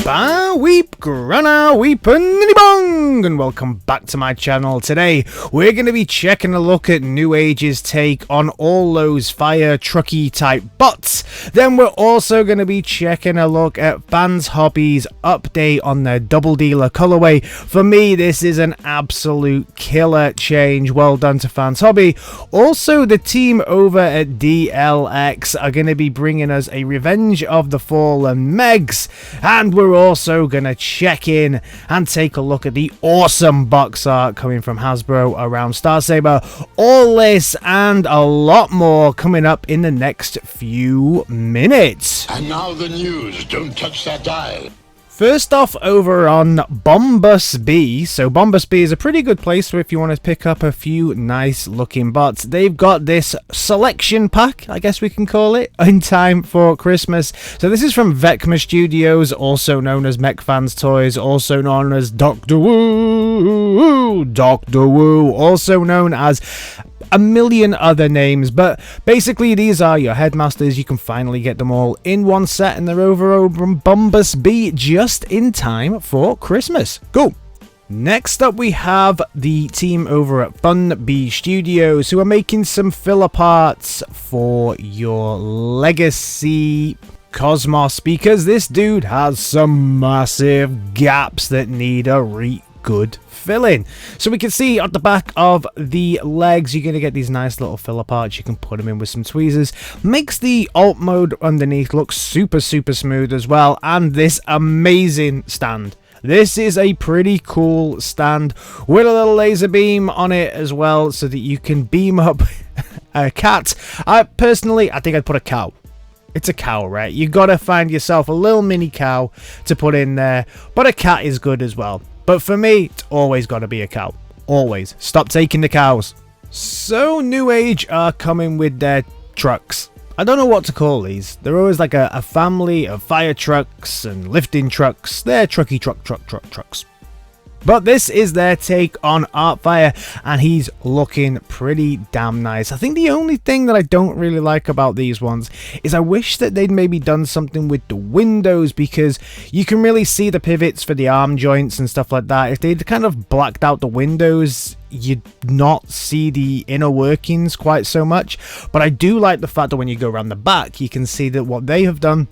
Ba weep, grana weep and bong, and welcome back to my channel. Today we're going to be checking a look at Newage's take on all those fire trucky type bots. Then we're also going to be checking a look at Fanshobbie's update on their double dealer colorway. For me, this is an absolute killer change. Well done to Fanshobbie. Also, the team over at DLX are going to be bringing us a Revenge of the Fallen Megs, and we're also going to check in and take a look at the awesome box art coming from Hasbro around Saber. All this and a lot more coming up in the next few minutes. And now the news. Don't touch that dial. First off, over on Bombus B. So Bombus B is a pretty good place for if you want to pick up a few nice looking bots. They've got this selection pack, I guess we can call it, in time for Christmas. So this is from Vecma Studios, also known as Mechfans Toys, also known as Dr. Woo, also known as a million other names, but basically these are your headmasters. You can finally get them all in one set, and they're over on Bombus B just in time for Christmas. Cool. Next up, we have the team over at Fun Bee Studios, who are making some filler parts for your Legacy Cosmos, because this dude has some massive gaps that need a good fill in. So we can see at the back of the legs, you're going to get these nice little filler parts. You can put them in with some tweezers. Makes the alt mode underneath look super smooth as well. And this amazing stand. This is a pretty cool stand with a little laser beam on it as well, so that you can beam up a cat. I think I'd put a cow. It's a cow, right? You got to find yourself a little mini cow to put in there, but a cat is good as well. But for me, it's always got to be a cow. Always. Stop taking the cows. So, Newage are coming with their trucks. I don't know what to call these. They're always like a family of fire trucks and lifting trucks. They're trucky trucks. But this is their take on Artfire, and he's looking pretty damn nice. I think the only thing that I don't really like about these ones is I wish that they'd maybe done something with the windows, because you can really see the pivots for the arm joints and stuff like that. If they'd kind of blacked out the windows, you'd not see the inner workings quite so much. But I do like the fact that when you go around the back, you can see that what they have done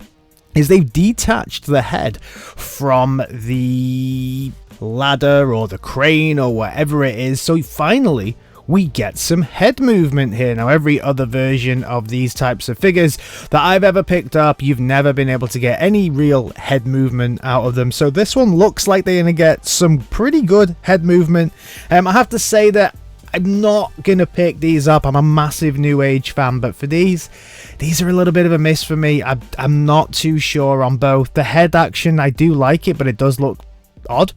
is they've detached the head from the ladder or the crane or whatever it is, so finally we get some head movement here. Now, every other version of these types of figures that I've ever picked up, you've never been able to get any real head movement out of them, so this one looks like they're gonna get some pretty good head movement. I have to say that I'm not gonna pick these up. I'm a massive Newage fan, but for these are a little bit of a miss for me. I'm not too sure on both. The head action, I do like it, but it does look odd.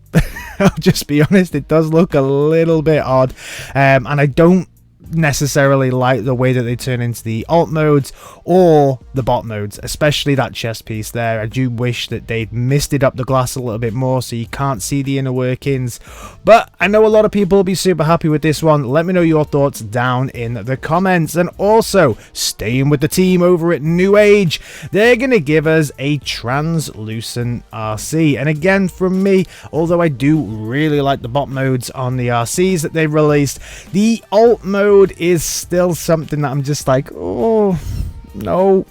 I'll just be honest, it does look a little bit odd, and I don't necessarily like the way that they turn into the alt modes or the bot modes, especially that chest piece there. I do wish that they'd misted up the glass a little bit more so you can't see the inner workings, but I know a lot of people will be super happy with this one. Let me know your thoughts down in the comments. And also, staying with the team over at Newage, they're gonna give us a translucent Arcee, and again, from me, although I do really like the bot modes on the Arcees that they've released, the alt mode is still something that I'm just like, oh no,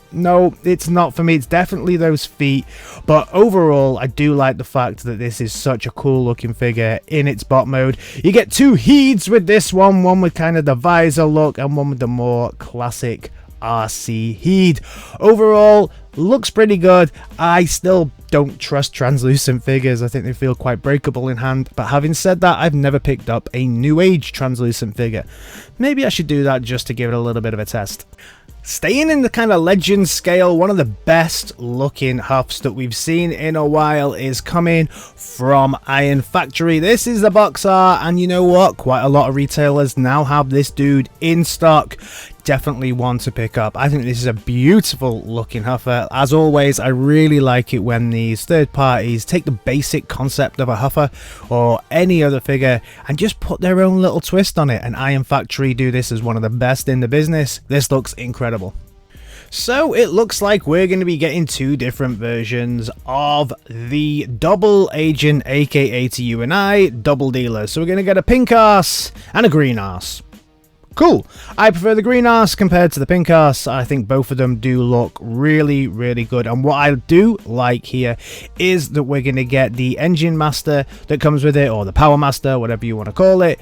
it's not for me. It's definitely those feet, but overall I do like the fact that this is such a cool looking figure in its bot mode. You get two heeds with this one with kind of the visor look and one with the more classic Arcee heed. Overall, looks pretty good. I still don't trust translucent figures. I think they feel quite breakable in hand, but having said that, I've never picked up a Newage translucent figure. Maybe I should do that just to give it a little bit of a test. Staying in the kind of legend scale, one of the best looking Huffs that we've seen in a while is coming from Ironfactory. This is the box art, and you know what? Quite a lot of retailers now have this dude in stock. Definitely one to pick up. I think this is a beautiful looking Huffer. As always, I really like it when these third parties take the basic concept of a Huffer or any other figure and just put their own little twist on it, and Ironfactory do this as one of the best in the business. This looks incredible. So it looks like we're going to be getting two different versions of the double agent, aka to you and I, double dealer. So we're going to get a pink arse and a green arse. Cool. I prefer the green arse compared to the pink arse. I think both of them do look really, really good. And what I do like here is that we're going to get the engine master that comes with it, or the power master, whatever you want to call it.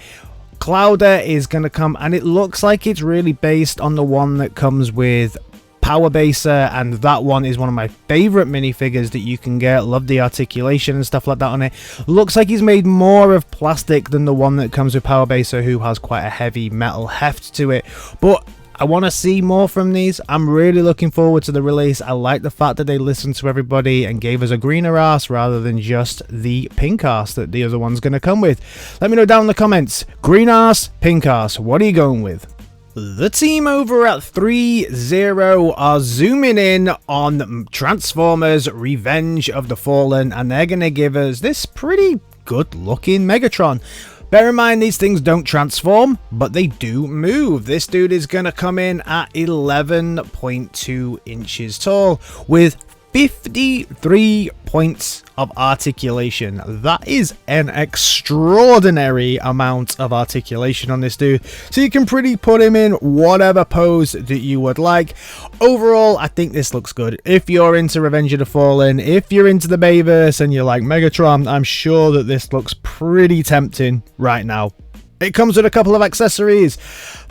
Clouder is going to come, and it looks like it's really based on the one that comes with Power Baser, and that one is one of my favorite minifigures that you can get. Love the articulation and stuff like that on it. Looks like he's made more of plastic than the one that comes with Power Baser, who has quite a heavy metal heft to it. But I want to see more from these. I'm really looking forward to the release. I like the fact that they listened to everybody and gave us a greener arse rather than just the pink arse that the other one's going to come with. Let me know down in the comments. Green arse, pink arse, what are you going with? The team over at threezero are zooming in on Transformers Revenge of the Fallen, and they're going to give us this pretty good looking Megatron. Bear in mind, these things don't transform, but they do move. This dude is going to come in at 11.2 inches tall with 53 points of articulation. That is an extraordinary amount of articulation on this dude. So you can pretty put him in whatever pose that you would like. Overall, I think this looks good. If you're into Revenge of the Fallen, if you're into the Bayverse and you like Megatron, I'm sure that this looks pretty tempting right now. It comes with a couple of accessories,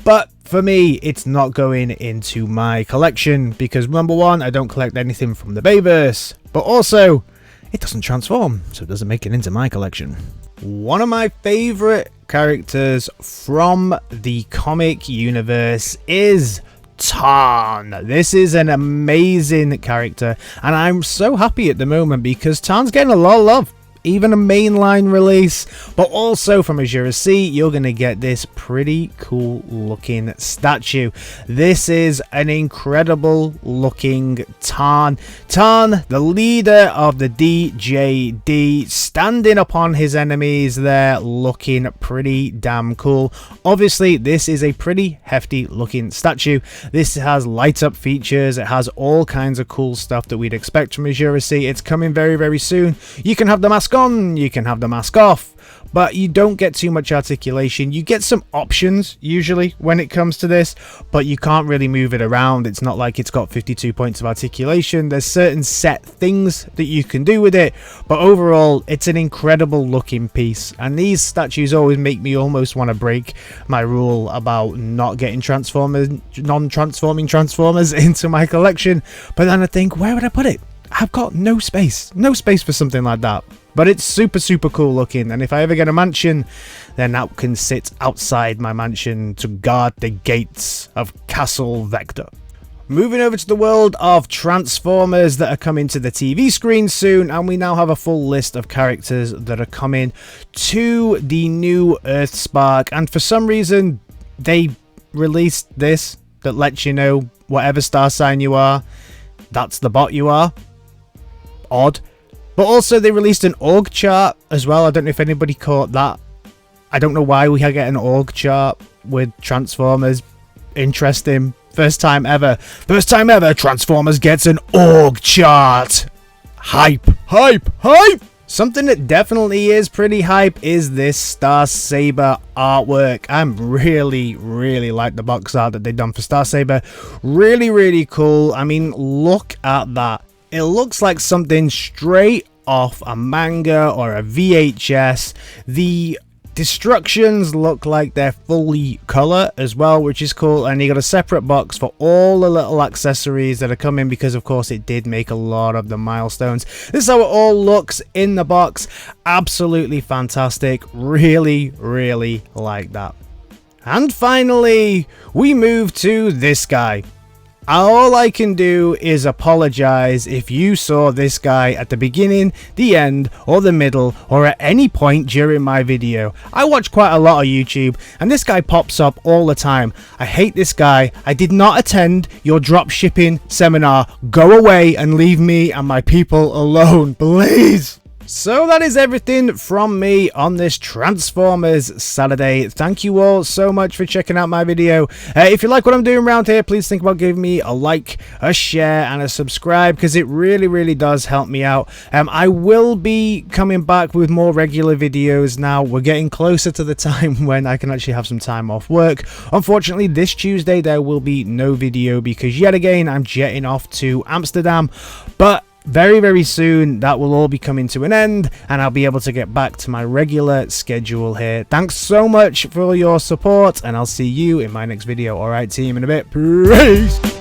but for me, it's not going into my collection because, number one, I don't collect anything from the Bayverse, but also, it doesn't transform, so it doesn't make it into my collection. One of my favorite characters from the comic universe is Tarn. This is an amazing character, and I'm so happy at the moment because Tarn's getting a lot of love. Even a mainline release, but also from Arcee, you're going to get this pretty cool looking statue. This is an incredible looking Tarn. Tarn, the leader of the DJD, standing upon his enemies there, looking pretty damn cool. Obviously, this is a pretty hefty looking statue. This has light up features. It has all kinds of cool stuff that we'd expect from Arcee. It's coming very, very soon. You can have the mask on, you can have the mask off, but you don't get too much articulation. You get some options usually when it comes to this, but you can't really move it around. It's not like it's got 52 points of articulation. There's certain set things that you can do with it, but overall it's an incredible looking piece. And these statues always make me almost want to break my rule about not getting non-transforming Transformers into my collection, but then I think, where would I put it? I've got no space for something like that. But it's super, super cool looking, and if I ever get a mansion, then that can sit outside my mansion to guard the gates of Castle Vector. Moving over to the world of Transformers that are coming to the TV screen soon, and we now have a full list of characters that are coming to the new Earthspark, and for some reason, they released this that lets you know whatever star sign you are, that's the bot you are. Odd. But also they released an org chart as well. I don't know if anybody caught that. I don't know why we get an org chart with Transformers. Interesting. First time ever Transformers gets an org chart. Hype. Hype. Hype. Something that definitely is pretty hype is this Star Saber artwork. I'm really like the box art that they've done for Star Saber. Really cool. I mean, look at that. It looks like something straight off a manga or a VHS. The destructions look like they're fully color as well, which is cool. And you got a separate box for all the little accessories that are coming because, of course, it did make a lot of the milestones. This is how it all looks in the box. Absolutely fantastic. Really like that. And finally, we move to this guy. All I can do is apologize if you saw this guy at the beginning, the end, or the middle, or at any point during my video. I watch quite a lot of YouTube, and this guy pops up all the time. I hate this guy. I did not attend your dropshipping seminar. Go away and leave me and my people alone, please. So that is everything from me on this Transformers Saturday. Thank you all so much for checking out my video. If you like what I'm doing around here, please think about giving me a like, a share, and a subscribe, because it really does help me out. I will be coming back with more regular videos now. We're getting closer to the time when I can actually have some time off work. Unfortunately, this Tuesday there will be no video because yet again I'm jetting off to Amsterdam, but very soon that will all be coming to an end and I'll be able to get back to my regular schedule here. Thanks so much for your support and I'll see you in my next video. Alright team, in a bit. Peace!